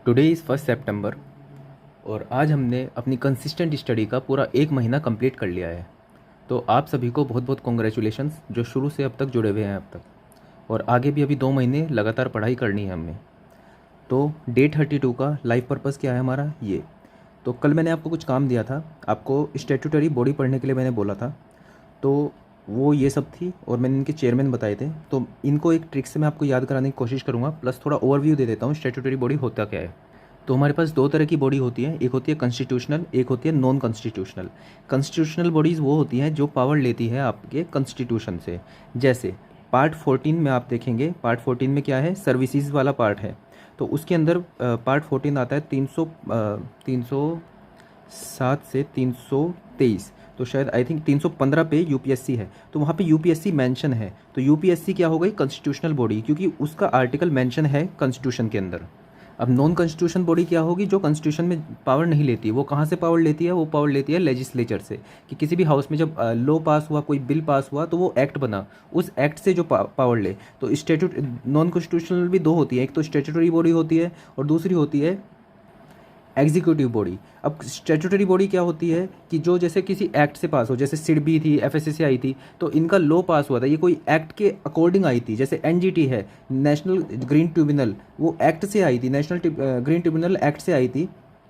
Today is 1 सितंबर और आज हमने अपनी कंसिस्टेंट स्टडी का पूरा 1 महीना कंप्लीट कर लिया है। तो आप सभी को बहुत बहुत कॉन्ग्रेचुलेशंस जो शुरू से अब तक जुड़े हुए हैं अब तक, और आगे भी अभी 2 महीने लगातार पढ़ाई करनी है हमें। तो डे 32 का लाइफ पर्पस क्या है हमारा ये। तो कल मैंने आपको कुछ काम दिया था, आपको स्टेट्यूटरी बॉडी पढ़ने के लिए मैंने बोला था। तो वो ये सब थी और मैंने इनके चेयरमैन बताए थे। तो इनको एक ट्रिक से मैं आपको याद कराने की कोशिश करूँगा, प्लस थोड़ा ओवरव्यू दे देता हूँ स्टेट्यूटरी बॉडी होता क्या है। तो हमारे पास दो तरह की बॉडी होती है, एक होती है कॉन्स्टिट्यूशनल, एक होती है नॉन कॉन्स्टिट्यूशनल। कॉन्स्टिट्यूशनल बॉडीज़ वो होती हैं जो पावर लेती है आपके कॉन्स्टिट्यूशन से। जैसे पार्ट 14 में आप देखेंगे, पार्ट 14 में क्या है, सर्विसेज वाला पार्ट है। तो उसके अंदर पार्ट 14 आता है 307 से 323। तो शायद आई थिंक 315 पे यूपीएससी है, तो वहाँ पे यूपीएससी मेंशन है। तो यूपीएससी क्या हो गई, कॉन्स्टिट्यूशनल बॉडी, क्योंकि उसका आर्टिकल मेंशन है कॉन्स्टिट्यूशन के अंदर। अब नॉन कॉन्स्टिट्यूशन बॉडी क्या होगी, जो कॉन्स्टिट्यूशन में पावर नहीं लेती है। वो कहाँ से पावर लेती है, वो पावर लेती है लेजिस्लेचर से, कि किसी भी हाउस में जब लॉ पास हुआ, कोई बिल पास हुआ, तो वो एक्ट बना, उस एक्ट से जो पावर ले। तो स्टेट्यूट नॉन कॉन्स्टिट्यूशनल भी दो होती है, एक तो स्टेट्यूटरी बॉडी होती है और दूसरी होती है एग्जीक्यूटिव बॉडी। अब स्टैट्यूटरी बॉडी क्या होती है कि जो जैसे किसी एक्ट से पास हो, जैसे सिडबी थी, एफएसएसए आई थी, तो इनका लॉ पास हुआ था, ये कोई एक्ट के अकॉर्डिंग आई थी। जैसे एनजीटी है, नेशनल ग्रीन ट्रिब्यूनल, वो एक्ट से आई थी, नेशनल ग्रीन ट्रिब्यूनल एक्ट से आई थी।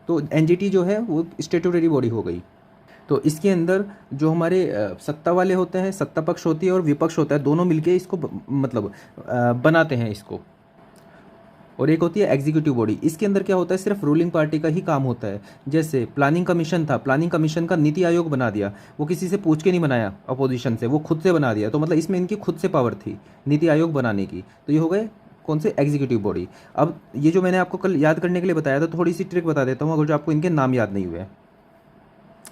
तो एनजीटी जो है वो स्टैट्यूटरी बॉडी हो गई। तो इसके अंदर जो हमारे सत्ता वाले होते हैं, सत्ता पक्ष होती है और विपक्ष होता है, दोनों मिलके इसको मतलब बनाते हैं इसको। और एक होती है एग्जीक्यूटिव बॉडी। इसके अंदर क्या होता है, सिर्फ रूलिंग पार्टी का ही काम होता है। जैसे प्लानिंग कमीशन था, प्लानिंग कमीशन का नीति आयोग बना दिया, वो किसी से पूछ के नहीं बनाया अपोजिशन से, वो खुद से बना दिया। तो मतलब इसमें इनकी खुद से पावर थी नीति आयोग बनाने की। तो ये हो गए कौन से, एग्जीक्यूटिव बॉडी। अब ये जो मैंने आपको कल याद करने के लिए बताया था, थोड़ी सी ट्रिक बता देता हूँ अगर जो आपको इनके नाम याद नहीं हुए।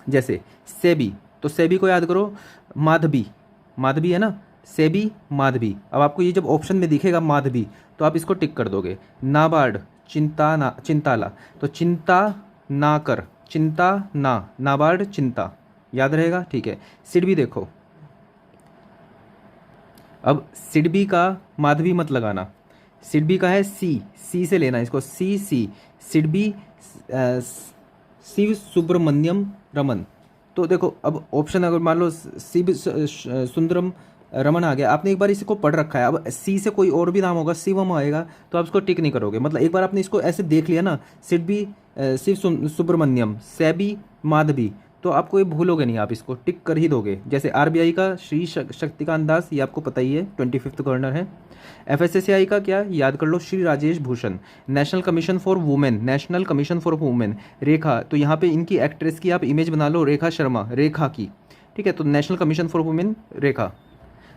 जैसे सेबी, तो सेबी को याद करो, माधवी, माधवी है ना, सेबी माधवी। अब आपको ये जब ऑप्शन में दिखेगा माधवी, तो आप इसको टिक कर दोगे। नाबार्ड, चिंताला, तो चिंता ना कर, चिंता ना, नाबार्ड चिंता, याद रहेगा, ठीक है। सिडबी देखो, अब सिडबी का माधवी मत लगाना, सिडबी का है सी, सी से लेना इसको, सी सी, सिडबी शिव सुब्रमण्यम रमन। तो देखो अब ऑप्शन अगर मान लो शिव सुंदरम रमन आ गया, आपने एक बार इसको पढ़ रखा है, अब सी से कोई और भी नाम होगा, शिवम आएगा, तो आप इसको टिक नहीं करोगे। मतलब एक बार आपने इसको ऐसे देख लिया ना, सिडबी शिव सुब्रमण्यम, सैबी माधवी, तो आपको ये भूलोगे नहीं, आप इसको टिक कर ही दोगे। जैसे आरबीआई का श्री शक्तिकांत दास, ये आपको पता ही है, 25th गवर्नर है। एफएसएसएआई का क्या, याद कर लो, Shri Rajesh Bhushan. National commission for women, national commission for women, Rekha, तो यहाँ पे इनकी एक्ट्रेस की आप इमेज बना लो, रेखा शर्मा, रेखा की, ठीक है। तो नेशनल कमीशन फॉर वुमेन, रेखा।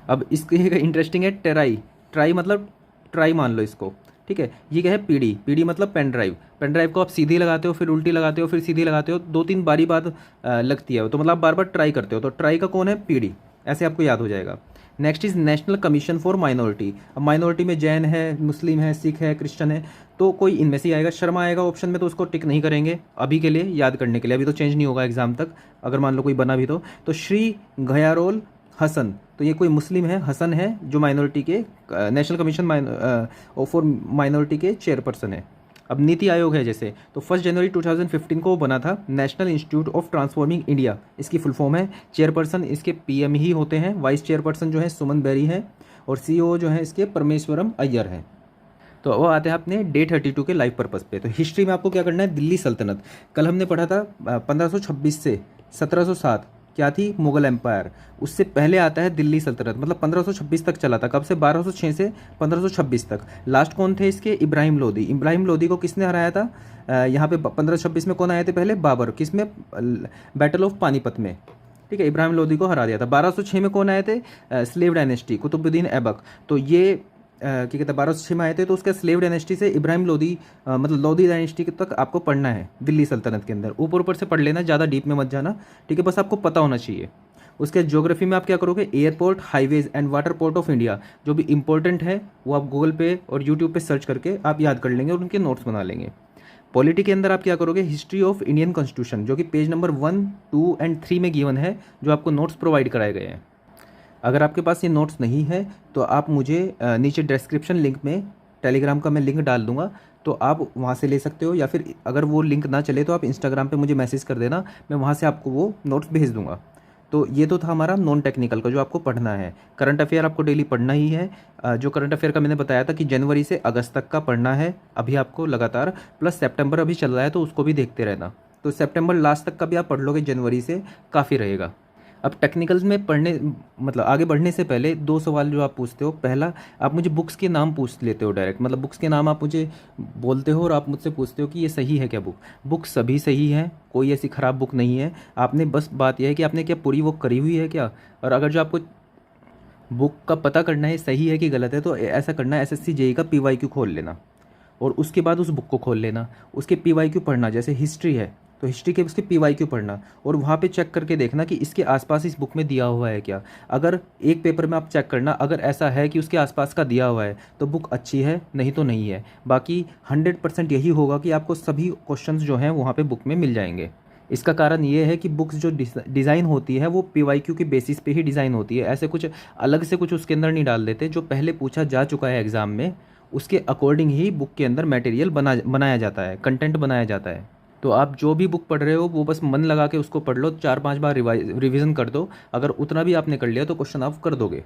अब इसके इंटरेस्टिंग है टेराई, ट्राई मतलब ट्राई मान लो इसको, ठीक है। ये क्या है, पीडी, पीडी मतलब पेन ड्राइव, पेन ड्राइव को आप सीधी लगाते हो, फिर उल्टी लगाते हो, फिर सीधी लगाते हो, 2-3 बारी बाद लगती है, तो मतलब आप बार बार ट्राई करते हो, तो ट्राई का कौन है, पीडी, ऐसे आपको याद हो जाएगा। Next is national commission for minority. अब माइनॉरिटी में जैन है, मुस्लिम है, सिख है, क्रिश्चियन है, तो कोई इनमें से ही आएगा। शर्मा आएगा ऑप्शन में, तो उसको टिक नहीं करेंगे अभी के लिए, याद करने के लिए, अभी तो चेंज नहीं होगा एग्जाम तक, अगर मान लो कोई बना भी तो श्री घयारोल हसन, तो ये कोई मुस्लिम है, हसन है, जो माइनॉरिटी के नेशनल कमीशन फॉर माइनॉरिटी के चेयरपर्सन है। अब नीति आयोग है जैसे, तो 1 जनवरी 2015 को वो बना था, national institute of transforming India, इसकी फुल फॉर्म है। चेयरपर्सन इसके पीएम ही होते हैं, वाइस चेयरपर्सन जो है सुमन बेरी है, और सीईओ जो है इसके परमेश्वरम अय्यर हैं। तो वो आते हैं अपने डे 32 के लाइफ पर्पस पे। तो हिस्ट्री में आपको क्या करना है, दिल्ली सल्तनत, कल हमने पढ़ा था 1526 से 1707 क्या थी, मुगल एम्पायर। उससे पहले आता है दिल्ली सल्तनत, मतलब 1526 तक चला था, कब से, 1206 से 1526 तक। लास्ट कौन थे इसके, इब्राहिम लोदी। इब्राहिम लोदी को किसने हराया था, यहाँ पे 1526 में कौन आए थे पहले, बाबर, किसमें, बैटल ऑफ पानीपत में, ठीक है, इब्राहिम लोदी को हरा दिया था। 1206 में कौन आए थे, स्लेव डायनेस्टी, कुतुबुद्दीन ऐबक। तो ये क्या कहते हैं, 1206 में आए थे, तो उसके स्लेव डायनेस्टी से इब्राहिम लोदी, मतलब लोदी डायनेस्टी तक आपको पढ़ना है दिल्ली सल्तनत के अंदर। ऊपर ऊपर से पढ़ लेना, ज़्यादा डीप में मत जाना, ठीक है, बस आपको पता होना चाहिए। उसके ज्योग्राफी में आप क्या करोगे, airport, highways and water port of India, जो भी इंपॉर्टेंट है वो आप गूगल पे और यूट्यूब पे सर्च करके आप याद कर लेंगे और उनके नोट्स बना लेंगे। पॉलिटी के अंदर आप क्या करोगे, हिस्ट्री ऑफ इंडियन कॉन्स्टिट्यूशन, जो कि पेज नंबर 1, 2 एंड 3 में गिवन है, जो आपको नोट्स प्रोवाइड कराए गए हैं। अगर आपके पास ये नोट्स नहीं है तो आप मुझे नीचे डिस्क्रिप्शन लिंक में टेलीग्राम का मैं लिंक डाल दूंगा, तो आप वहाँ से ले सकते हो, या फिर अगर वो लिंक ना चले तो आप इंस्टाग्राम पे मुझे मैसेज कर देना, मैं वहाँ से आपको वो नोट्स भेज दूंगा। तो ये तो था हमारा नॉन टेक्निकल का जो आपको पढ़ना है। करंट अफेयर आपको डेली पढ़ना ही है। जो करंट अफेयर का मैंने बताया था कि जनवरी से अगस्त तक का पढ़ना है अभी आपको लगातार, प्लस सितंबर अभी चल रहा है तो उसको भी देखते रहना। तो सितंबर लास्ट तक का भी आप पढ़ लोगे जनवरी से, काफ़ी रहेगा। अब टेक्निकल्स में पढ़ने मतलब आगे बढ़ने से पहले 2 सवाल जो आप पूछते हो, पहला आप मुझे बुक्स के नाम पूछ लेते हो डायरेक्ट, मतलब बुक्स के नाम आप मुझे बोलते हो और आप मुझसे पूछते हो कि ये सही है क्या बुक सभी सही है, कोई ऐसी ख़राब बुक नहीं है। आपने बस बात यह है कि आपने क्या पूरी वो करी हुई है क्या, और अगर जो आपको बुक का पता करना है सही है कि गलत है, तो ऐसा करना है, एसएससी जेईई का पीवाईक्यू खोल लेना और उसके बाद उस बुक को खोल लेना, उसके पीवाईक्यू पढ़ना। जैसे हिस्ट्री है तो हिस्ट्री के उसके पीवाईक्यू पढ़ना और वहाँ पे चेक करके देखना कि इसके आसपास इस बुक में दिया हुआ है क्या। अगर एक पेपर में आप चेक करना, अगर ऐसा है कि उसके आसपास का दिया हुआ है तो बुक अच्छी है, नहीं तो नहीं है। बाकी 100% यही होगा कि आपको सभी क्वेश्चंस जो हैं वहाँ पे बुक में मिल जाएंगे। इसका कारण ये है कि बुक्स जो डिज़ाइन होती है वो पीवाईक्यू के बेसिस पे ही डिज़ाइन होती है, ऐसे कुछ अलग से कुछ उसके अंदर नहीं डाल देते। जो पहले पूछा जा चुका है एग्ज़ाम में उसके अकॉर्डिंग ही बुक के अंदर मटेरियल बनाया जाता है, कंटेंट बनाया जाता है। तो आप जो भी बुक पढ़ रहे हो वो बस मन लगा के उसको पढ़ लो, 4-5 बार रिवीजन कर दो। अगर उतना भी आपने कर लिया तो क्वेश्चन आप कर दोगे।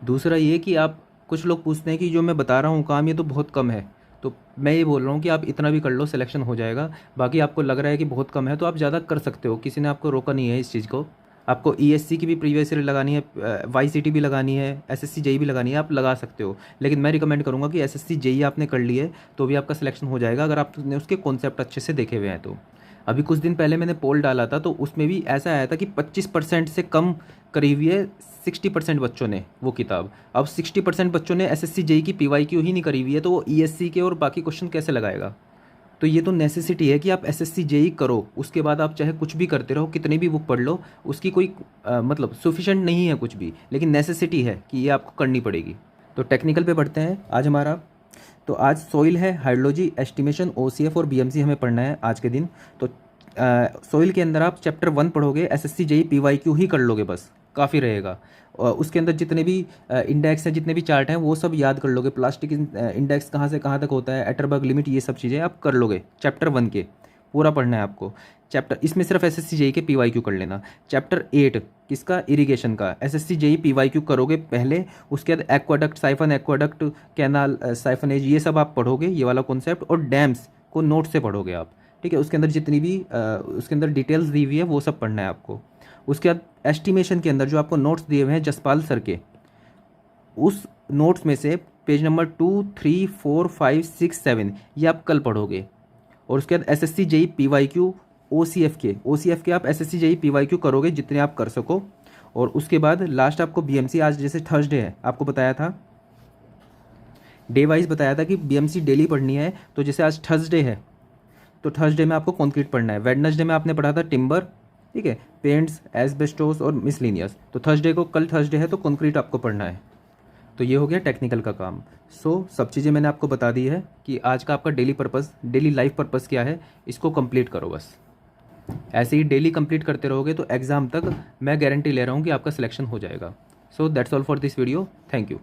दूसरा ये कि आप, कुछ लोग पूछते हैं कि जो मैं बता रहा हूँ काम ये तो बहुत कम है, तो मैं ये बोल रहा हूँ कि आप इतना भी कर लो, सिलेक्शन हो जाएगा। बाकी आपको लग रहा है कि बहुत कम है तो आप ज़्यादा कर सकते हो, किसी ने आपको रोका नहीं है इस चीज़ को। आपको ईएससी की भी प्रीवियस ईयर लगानी है, वाईसीटी भी लगानी है, एसएससी जेईई भी लगानी है, आप लगा सकते हो। लेकिन मैं रिकमेंड करूँगा कि एसएससी जेईई आपने कर ली है तो भी आपका सिलेक्शन हो जाएगा अगर आपने उसके कॉन्सेप्ट अच्छे से देखे हुए हैं तो। अभी कुछ दिन पहले मैंने पोल डाला था तो उसमें भी ऐसा आया था कि 25% से कम करी हुई है 60% बच्चों ने वो किताब। अब 60% बच्चों ने एसएससी जेईई की पीवाईक्यू ही नहीं करी हुई है तो वो ईएससी के और बाकी क्वेश्चन कैसे लगाएगा। तो ये तो नेसेसिटी है कि आप एसएससी जेईई करो, उसके बाद आप चाहे कुछ भी करते रहो, कितनी भी बुक पढ़ लो, उसकी कोई मतलब सफिशेंट नहीं है कुछ भी, लेकिन नेसेसिटी है कि ये आपको करनी पड़ेगी। तो टेक्निकल पे बढ़ते हैं आज हमारा। तो आज सॉइल है, हाइड्रोलॉजी, एस्टिमेशन, ओसीएफ और बीएमसी हमें पढ़ना है आज के दिन। तो सॉइल के अंदर आप चैप्टर 1 पढ़ोगे, एसएससी जेईई पीवाईक्यू ही कर लोगे बस, काफ़ी रहेगा। और उसके अंदर जितने भी इंडेक्स हैं, जितने भी चार्ट हैं वो सब याद कर लोगे। प्लास्टिक इंडेक्स कहाँ से कहाँ तक होता है, एटरबर्ग लिमिट, ये सब चीज़ें आप कर लोगे। चैप्टर 1 के पूरा पढ़ना है आपको। चैप्टर इसमें सिर्फ एसएससी जेईई के पीवाईक्यू कर लेना। चैप्टर 8 किसका, इरिगेशन का, एसएससी जेईई पीवाईक्यू करोगे पहले, उसके बाद एक्वाडक्ट, साइफन एक्वाडक्ट, कैनाल, साइफनेज, ये सब आप पढ़ोगे, ये वाला कॉन्सेप्ट। और डैम्स को नोट से पढ़ोगे आप, ठीक है। उसके अंदर जितनी भी उसके अंदर डिटेल्स दी हुई है वो सब पढ़ना है आपको। उसके बाद एस्टिमेशन के अंदर जो आपको नोट्स दिए हुए हैं जसपाल सर के, उस नोट्स में से पेज नंबर 2, 3, 4, 5, 6, 7 ये आप कल पढ़ोगे। और उसके बाद एसएससी जेईई पीवाईक्यू ओसीएफ के आप एसएससी जेईई पीवाईक्यू करोगे जितने आप कर सको। और उसके बाद लास्ट आपको बीएमसी, आज जैसे थर्सडे है आपको बताया था, डे वाइज बताया था कि बीएमसी डेली पढ़नी है। तो जैसे आज थर्सडे है तो थर्सडे में आपको कंक्रीट पढ़ना है। वेडनेसडे में आपने पढ़ा था टिम्बर, ठीक है, पेंट्स, एस्बेस्टोस और मिसलिनियस। तो थर्सडे को, कल थर्सडे है तो कंक्रीट आपको पढ़ना है। तो ये हो गया टेक्निकल का काम। सब चीज़ें मैंने आपको बता दी है कि आज का आपका daily purpose, daily life purpose क्या है, इसको कंप्लीट करो बस। ऐसे ही डेली कंप्लीट करते रहोगे तो एग्ज़ाम तक मैं गारंटी ले रहा हूँ कि आपका सिलेक्शन हो जाएगा। So that's all for this video. Thank you.